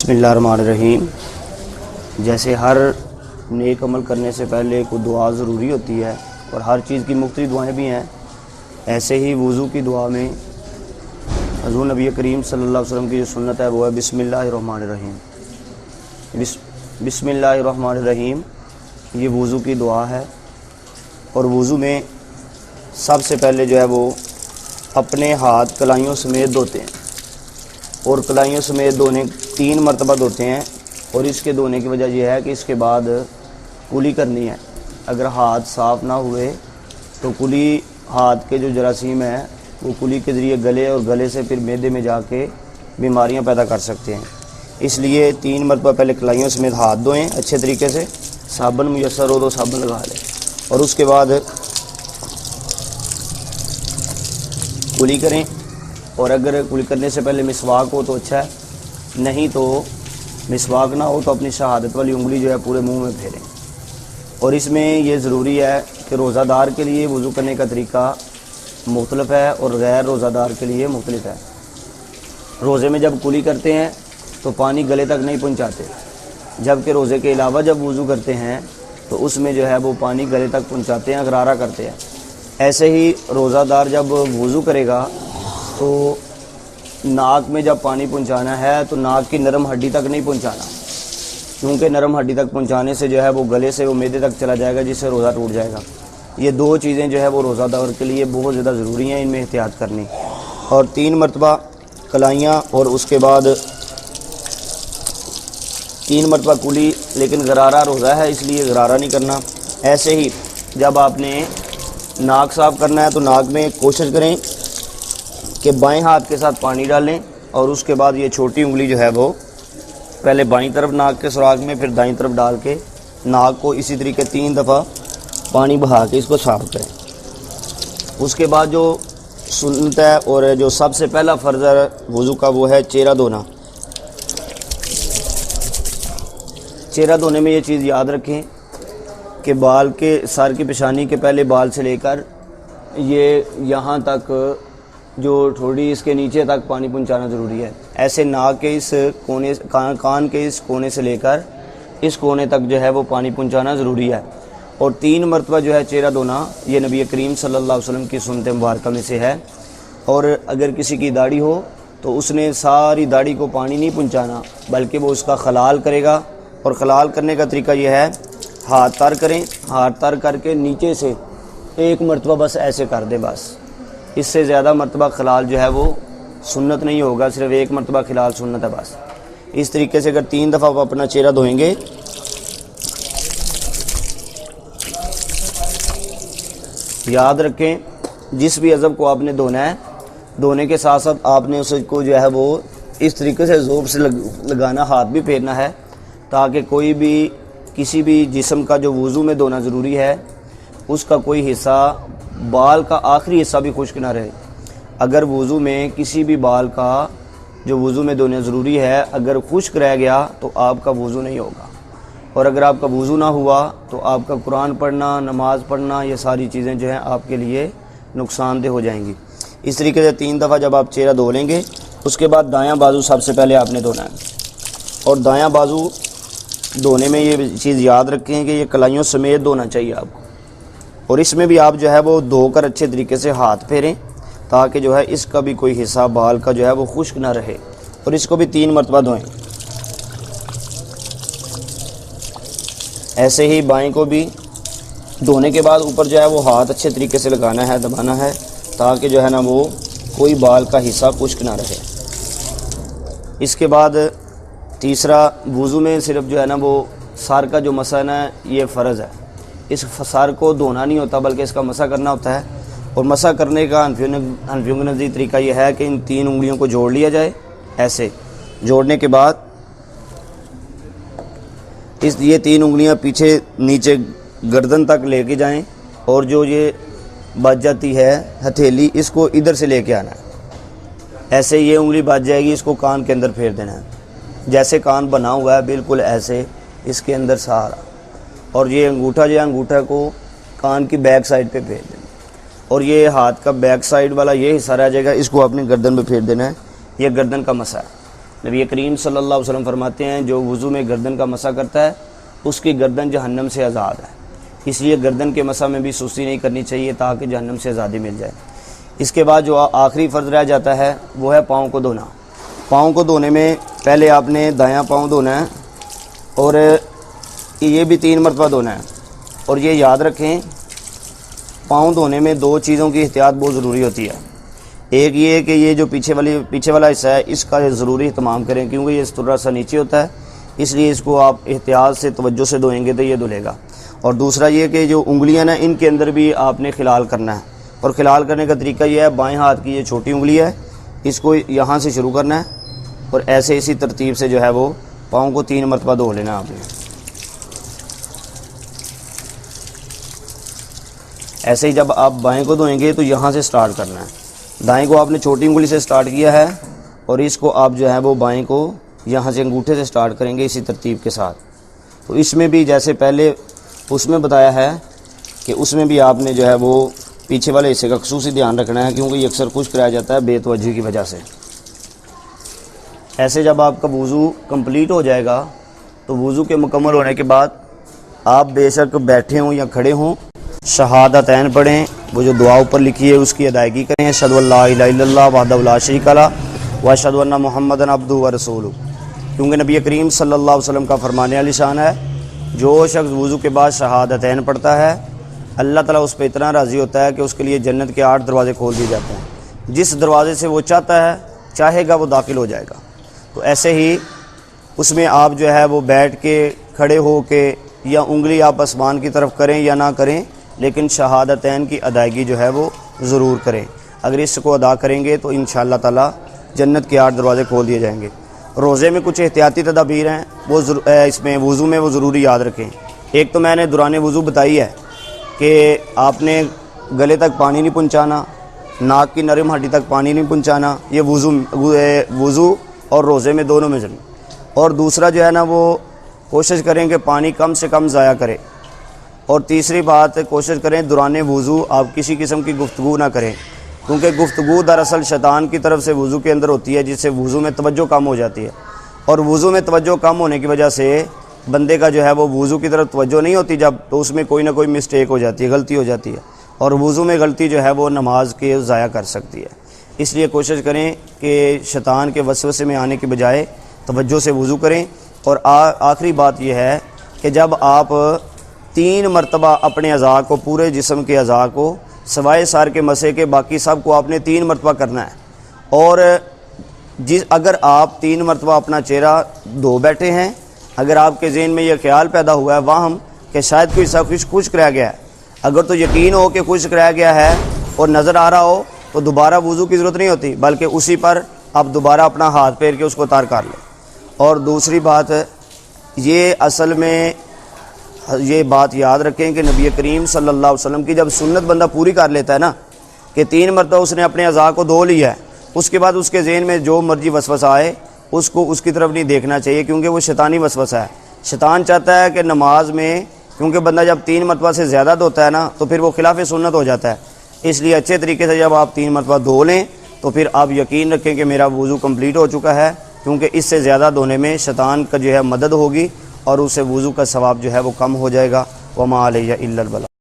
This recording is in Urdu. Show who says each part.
Speaker 1: بسم اللہ الرحمن الرحیم۔ جیسے ہر نیک عمل کرنے سے پہلے کوئی دعا ضروری ہوتی ہے اور ہر چیز کی مختلف دعائیں بھی ہیں، ایسے ہی وضو کی دعا میں حضور نبی کریم صلی اللہ علیہ وسلم کی جو سنت ہے وہ ہے بسم اللہ الرحمن الرحیم۔ بسم اللہ الرحمن الرحیم یہ وضو کی دعا ہے، اور وضو میں سب سے پہلے جو ہے وہ اپنے ہاتھ کلائیوں سمیت دھوتے ہیں، اور کلائیوں سمیت دھونے 3 مرتبہ دھوتے ہیں، اور اس کے دھونے کی وجہ یہ ہے کہ اس کے بعد کلی کرنی ہے۔ اگر ہاتھ صاف نہ ہوئے تو کلی ہاتھ کے جو جراثیم ہیں وہ کلی کے ذریعے گلے اور گلے سے پھر معدے میں جا کے بیماریاں پیدا کر سکتے ہیں۔ اس لیے 3 مرتبہ پہلے کلائیوں سمیت ہاتھ دھوئیں اچھے طریقے سے، صابن میسر ہو تو صابن لگا لیں، اور اس کے بعد کلی کریں، اور اگر کلی کرنے سے پہلے مسواک ہو تو اچھا ہے، نہیں تو مسواک نہ ہو تو اپنی شہادت والی انگلی جو ہے پورے منہ میں پھیریں۔ اور اس میں یہ ضروری ہے کہ روزہ دار کے لیے وضو کرنے کا طریقہ مختلف ہے اور غیر روزہ دار کے لیے مختلف ہے۔ روزے میں جب کلی کرتے ہیں تو پانی گلے تک نہیں پہنچاتے، جبکہ روزے کے علاوہ جب وضو کرتے ہیں تو اس میں جو ہے وہ پانی گلے تک پہنچاتے ہیں، غرارہ کرتے ہیں۔ ایسے ہی روزہ دار جب وضو کرے گا تو ناک میں جب پانی پہنچانا ہے تو ناک کی نرم ہڈی تک نہیں پہنچانا، کیونکہ نرم ہڈی تک پہنچانے سے جو ہے وہ گلے سے وہ معدے تک چلا جائے گا، جس سے روزہ ٹوٹ جائے گا۔ یہ 2 چیزیں جو ہے وہ روزہ دار کے لیے بہت زیادہ ضروری ہیں، ان میں احتیاط کرنی۔ اور 3 مرتبہ کلائیاں، اور اس کے بعد 3 مرتبہ کلی، لیکن غرارہ روزہ ہے اس لیے غرارہ نہیں کرنا۔ ایسے ہی جب آپ نے ناک صاف کرنا ہے تو ناک میں کوشش کریں کہ بائیں ہاتھ کے ساتھ پانی ڈالیں، اور اس کے بعد یہ چھوٹی انگلی جو ہے وہ پہلے بائیں طرف ناک کے سراغ میں، پھر دائیں طرف ڈال کے ناک کو اسی طریقے 3 دفعہ پانی بہا کے اس کو صاف کریں۔ اس کے بعد جو سنت ہے اور جو سب سے پہلا فرض ہے وضو کا وہ ہے چہرہ دھونا۔ چہرہ دھونے میں یہ چیز یاد رکھیں کہ بال کے سر کی پیشانی کے پہلے بال سے لے کر یہ یہاں تک جو تھوڑی اس کے نیچے تک پانی پہنچانا ضروری ہے۔ ایسے ناک کے اس کونے، کان کے اس کونے سے لے کر اس کونے تک جو ہے وہ پانی پہنچانا ضروری ہے۔ اور 3 مرتبہ جو ہے چہرہ دھونا یہ نبی کریم صلی اللہ علیہ وسلم کی سنت مبارکہ میں سے ہے۔ اور اگر کسی کی داڑھی ہو تو اس نے ساری داڑھی کو پانی نہیں پہنچانا، بلکہ وہ اس کا خلال کرے گا، اور خلال کرنے کا طریقہ یہ ہے ہاتھ تر کریں، ہاتھ تر کر کے نیچے سے 1 مرتبہ بس ایسے کر دیں، بس اس سے زیادہ مرتبہ خلال جو ہے وہ سنت نہیں ہوگا، صرف 1 مرتبہ خلال سنت ہے بس۔ اس طریقے سے اگر 3 دفعہ وہ اپنا چہرہ دھوئیں گے، یاد رکھیں جس بھی عضو کو آپ نے دھونا ہے، دھونے کے ساتھ ساتھ آپ نے اس کو جو ہے وہ اس طریقے سے زور سے لگانا، ہاتھ بھی پھیرنا ہے، تاکہ کوئی بھی کسی بھی جسم کا جو وضو میں دھونا ضروری ہے اس کا کوئی حصہ، بال کا آخری حصہ بھی خشک نہ رہے۔ اگر وضو میں کسی بھی بال کا جو وضو میں دھونا ضروری ہے اگر خشک رہ گیا تو آپ کا وضو نہیں ہوگا، اور اگر آپ کا وضو نہ ہوا تو آپ کا قرآن پڑھنا، نماز پڑھنا، یہ ساری چیزیں جو ہیں آپ کے لیے نقصان دہ ہو جائیں گی۔ اس طریقے سے 3 دفعہ جب آپ چہرہ دھو لیں گے، اس کے بعد دایاں بازو سب سے پہلے آپ نے دھونا ہے۔ اور دایاں بازو دھونے میں یہ چیز یاد رکھیں کہ یہ کلائیوں سمیت دھونا چاہیے آپ کو، اور اس میں بھی آپ جو ہے وہ دھو کر اچھے طریقے سے ہاتھ پھیریں، تاکہ جو ہے اس کا بھی کوئی حصہ بال کا جو ہے وہ خشک نہ رہے، اور اس کو بھی 3 مرتبہ دھوئیں۔ ایسے ہی بائیں کو بھی دھونے کے بعد اوپر جو ہے وہ ہاتھ اچھے طریقے سے لگانا ہے، دبانا ہے، تاکہ جو ہے نا وہ کوئی بال کا حصہ خشک نہ رہے۔ اس کے بعد تیسرا، وضو میں صرف جو ہے نا وہ سر کا جو مسح ہے یہ فرض ہے، اس سر کو دھونا نہیں ہوتا بلکہ اس کا مسح کرنا ہوتا ہے۔ اور مسح کرنے کا حنفیوں کے نزدیک طریقہ یہ ہے کہ ان 3 انگلیوں کو جوڑ لیا جائے، ایسے جوڑنے کے بعد یہ 3 انگلیاں پیچھے نیچے گردن تک لے کے جائیں، اور جو یہ بچ جاتی ہے ہتھیلی اس کو ادھر سے لے کے آنا ہے، ایسے یہ انگلی بچ جائے گی، اس کو کان کے اندر پھیر دینا ہے، جیسے کان بنا ہوا ہے بالکل ایسے اس کے اندر سارا، اور یہ انگوٹھا جو ہے انگوٹھا کو کان کی بیک سائڈ پہ پھیر دینا، اور یہ ہاتھ کا بیک سائڈ والا یہ حصہ رہ جائے گا، اس کو اپنی گردن پہ پھیر دینا ہے۔ یہ گردن کا مسح ہے۔ نبی کریم صلی اللہ علیہ وسلم فرماتے ہیں جو وضو میں گردن کا مسح کرتا ہے اس کی گردن جہنم سے آزاد ہے، اس لیے گردن کے مسح میں بھی سستی نہیں کرنی چاہیے تاکہ جہنم سے آزادی مل جائے۔ اس کے بعد جو آخری فرض رہ جاتا ہے وہ ہے پاؤں کو دھونا۔ پاؤں کو دھونے میں پہلے آپ نے دایاں پاؤں دھونا ہے اور یہ بھی 3 مرتبہ دھونا ہے، اور یہ یاد رکھیں پاؤں دھونے میں 2 چیزوں کی احتیاط بہت ضروری ہوتی ہے۔ ایک یہ کہ یہ جو پیچھے والا حصہ ہے اس کا ضروری اہتمام کریں، کیونکہ یہ تھوڑا سا نیچے ہوتا ہے، اس لیے اس کو آپ احتیاط سے توجہ سے دھوئیں گے تو یہ دھلے گا۔ اور دوسرا یہ کہ جو انگلیاں نا ان کے اندر بھی آپ نے خلال کرنا ہے، اور خلال کرنے کا طریقہ یہ ہے بائیں ہاتھ کی یہ چھوٹی انگلی ہے، اس کو یہاں سے شروع کرنا ہے اور ایسے اسی ترتیب سے جو ہے وہ پاؤں کو 3 مرتبہ دھو لینا آپ نے۔ ایسے ہی جب آپ بائیں کو دھوئیں گے تو یہاں سے سٹارٹ کرنا ہے، دائیں کو آپ نے چھوٹی انگلی سے سٹارٹ کیا ہے اور اس کو آپ جو ہے وہ بائیں کو یہاں سے انگوٹھے سے سٹارٹ کریں گے اسی ترتیب کے ساتھ۔ تو اس میں بھی جیسے پہلے اس میں بتایا ہے کہ اس میں بھی آپ نے جو ہے وہ پیچھے والے حصے کا خصوصی دھیان رکھنا ہے، کیونکہ یہ اکثر خشک رہ جاتا ہے بے توجہی کی وجہ سے۔ ایسے جب آپ کا وضو کمپلیٹ ہو جائے گا تو وضو کے مکمل ہونے کے بعد آپ بے شک بیٹھے ہوں یا کھڑے ہوں شہادتین پڑھیں، وہ جو دعا اوپر لکھی ہے اس کی ادائیگی کریں، اشہد ان لا الہ الا اللہ وحدہ لا شریک لہ واشہد ان محمدا عبدہ ورسولہ، کیونکہ نبی کریم صلی اللہ علیہ وسلم کا فرمان علی شان ہے جو شخص وضو کے بعد شہادتین پڑھتا ہے اللہ تعالیٰ اس پہ اتنا راضی ہوتا ہے کہ اس کے لیے جنت کے 8 دروازے کھول دیے جاتے ہیں، جس دروازے سے وہ چاہے گا وہ داخل ہو جائے گا۔ تو ایسے ہی اس میں آپ جو ہے وہ بیٹھ کے کھڑے ہو کے یا انگلی آپ آسمان کی طرف کریں یا نہ کریں، لیکن شہادتین کی ادائیگی جو ہے وہ ضرور کریں۔ اگر اس کو ادا کریں گے تو انشاءاللہ تعالیٰ جنت کے 8 دروازے کھول دیے جائیں گے۔ روزے میں کچھ احتیاطی تدابیر ہیں وہ اس میں وضو میں وہ ضروری یاد رکھیں۔ ایک تو میں نے دوران وضو بتائی ہے کہ آپ نے گلے تک پانی نہیں پہنچانا، ناک کی نرم ہڈی تک پانی نہیں پہنچانا، یہ وضو اور روزے میں دونوں میں ضرور۔ اور دوسرا جو ہے نا وہ کوشش کریں کہ پانی کم سے کم ضائع کریں، اور تیسری بات کوشش کریں دوران وضو آپ کسی قسم کی گفتگو نہ کریں، کیونکہ گفتگو دراصل شیطان کی طرف سے وضو کے اندر ہوتی ہے، جس سے وضو میں توجہ کم ہو جاتی ہے، اور وضو میں توجہ کم ہونے کی وجہ سے بندے کا جو ہے وہ وضو کی طرف توجہ نہیں ہوتی جب، تو اس میں کوئی نہ کوئی مسٹیک ہو جاتی ہے، غلطی ہو جاتی ہے، اور وضو میں غلطی جو ہے وہ نماز کے ضائع کر سکتی ہے۔ اس لیے کوشش کریں کہ شیطان کے وسوسے میں آنے کے بجائے توجہ سے وضو کریں۔ اور آخری بات یہ ہے کہ جب آپ 3 مرتبہ اپنے اعضاء کو، پورے جسم کے اعضاء کو سوائے سار کے مسح کے باقی سب کو آپ نے 3 مرتبہ کرنا ہے، اور اگر آپ 3 مرتبہ اپنا چہرہ دھو بیٹھے ہیں، اگر آپ کے ذہن میں یہ خیال پیدا ہوا ہے واہم کہ شاید کوئی حصہ خشک رہ گیا ہے، اگر تو یقین ہو کہ خشک رہ گیا ہے اور نظر آ رہا ہو تو دوبارہ وضو کی ضرورت نہیں ہوتی، بلکہ اسی پر آپ دوبارہ اپنا ہاتھ پھیر کے اس کو تار کر لیں۔ اور دوسری بات یہ اصل میں یہ بات یاد رکھیں کہ نبی کریم صلی اللہ علیہ وسلم کی جب سنت بندہ پوری کر لیتا ہے نا کہ 3 مرتبہ اس نے اپنے اعضاء کو دھو لیا ہے، اس کے بعد اس کے ذہن میں جو مرضی وسوسہ آئے اس کو اس کی طرف نہیں دیکھنا چاہیے، کیونکہ وہ شیطانی وسوسہ ہے۔ شیطان چاہتا ہے کہ نماز میں، کیونکہ بندہ جب 3 مرتبہ سے زیادہ دھوتا ہے نا تو پھر وہ خلاف سنت ہو جاتا ہے، اس لیے اچھے طریقے سے جب آپ 3 مرتبہ دھو لیں تو پھر آپ یقین رکھیں کہ میرا وضو کمپلیٹ ہو چکا ہے، کیونکہ اس سے زیادہ دھونے میں شیطان کا جو ہے مدد ہوگی اور اس سے وضو کا ثواب جو ہے وہ کم ہو جائے گا۔ وما علیہ الا البلاغ۔